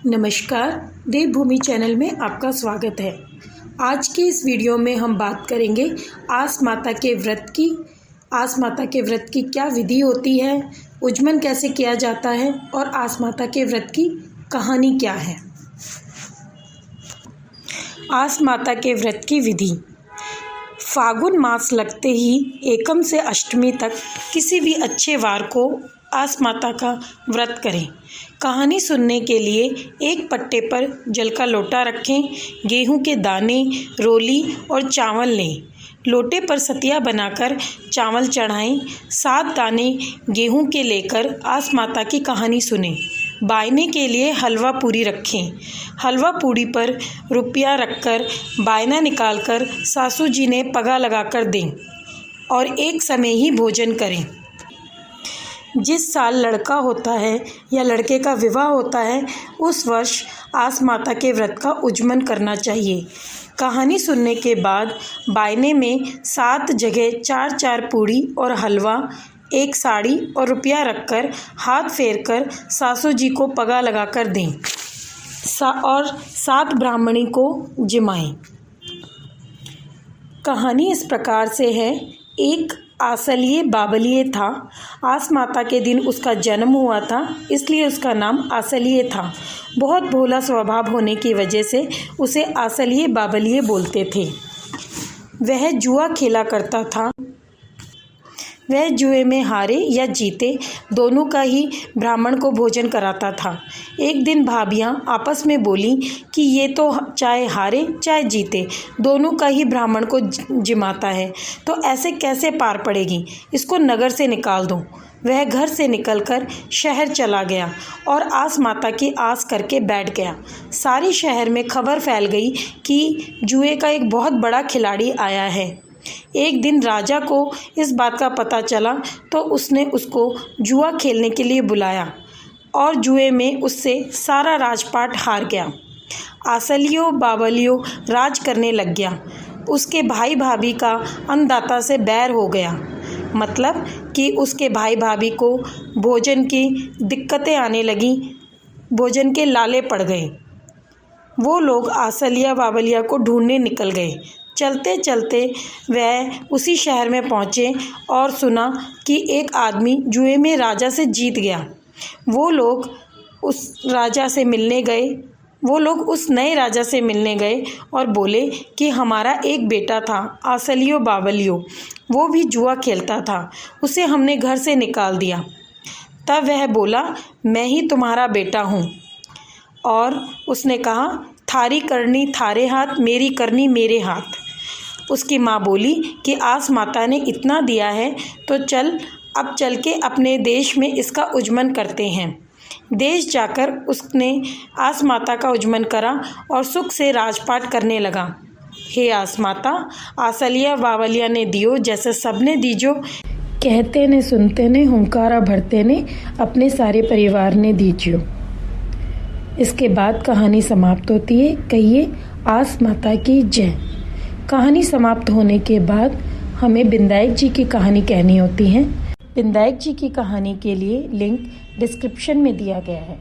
नमस्कार, देवभूमि चैनल में आपका स्वागत है। आज के इस वीडियो में हम बात करेंगे आस माता के व्रत की। आस माता के व्रत की क्या विधि होती है, उज्जमन कैसे किया जाता है और आस माता के व्रत की कहानी क्या है। आस माता के व्रत की विधि। फागुन मास लगते ही एकम से अष्टमी तक किसी भी अच्छे वार को आस माता का व्रत करें। कहानी सुनने के लिए एक पट्टे पर जल का लोटा रखें, गेहूं के दाने, रोली और चावल लें। लोटे पर सतिया बनाकर चावल चढ़ाएं। 7 दाने गेहूं के लेकर आस माता की कहानी सुनें। बायने के लिए हलवा पूरी रखें। हलवा पूरी पर रुपया रखकर बायना निकालकर सासू जी ने पगा लगाकर दें और एक समय ही भोजन करें। जिस साल लड़का होता है या लड़के का विवाह होता है उस वर्ष आस माता के व्रत का उज्जमन करना चाहिए। कहानी सुनने के बाद बायने में 7 जगह 4-4 पूड़ी और हलवा, एक साड़ी और रुपया रखकर हाथ फेरकर सासू जी को पगा लगाकर दें और 7 ब्राह्मणी को जिमाएं। कहानी इस प्रकार से है। एक आसलिए बाबलिए था। आस माता के दिन उसका जन्म हुआ था, इसलिए उसका नाम आसलिए था। बहुत भोला स्वभाव होने की वजह से उसे आसलिए बाबलिए बोलते थे। वह जुआ खेला करता था। वह जुए में हारे या जीते दोनों का ही ब्राह्मण को भोजन कराता था। एक दिन भाभियाँ आपस में बोलीं कि ये तो चाहे हारे चाहे जीते दोनों का ही ब्राह्मण को जिमाता है, तो ऐसे कैसे पार पड़ेगी, इसको नगर से निकाल दो। वह घर से निकलकर शहर चला गया और आस माता की आस करके बैठ गया। सारे शहर में खबर फैल गई कि जुए का एक बहुत बड़ा खिलाड़ी आया है। एक दिन राजा को इस बात का पता चला तो उसने उसको जुआ खेलने के लिए बुलाया और जुए में उससे सारा राजपाट हार गया। आसलियो बाबलियो राज करने लग गया। उसके भाई भाभी का अन्नदाता से बैर हो गया, मतलब कि उसके भाई भाभी को भोजन की दिक्कतें आने लगी, भोजन के लाले पड़ गए। वो लोग आसलिया बाबलिया को ढूंढने निकल गए। चलते चलते वह उसी शहर में पहुँचे और सुना कि एक आदमी जुए में राजा से जीत गया। वो लोग उस नए राजा से मिलने गए और बोले कि हमारा एक बेटा था आसलियो बाबलियो, वो भी जुआ खेलता था, उसे हमने घर से निकाल दिया। तब वह बोला, मैं ही तुम्हारा बेटा हूँ। और उसने कहा, थारी करनी थारे हाथ, मेरी करनी मेरे हाथ। उसकी माँ बोली कि आस माता ने इतना दिया है तो अब चल के अपने देश में इसका उज्जमन करते हैं। देश जाकर उसने आस माता का उज्जमन करा और सुख से राजपाट करने लगा। हे आस माता, आसलिया बावलिया ने दियो जैसे सबने दीजो, कहते ने सुनते ने हुंकारा भरते ने अपने सारे परिवार ने दीजियो। इसके बाद कहानी समाप्त होती है। कहिए आस माता की जय। कहानी समाप्त होने के बाद हमें बिंदायक जी की कहानी कहनी होती है। बिंदायक जी की कहानी के लिए लिंक डिस्क्रिप्शन में दिया गया है।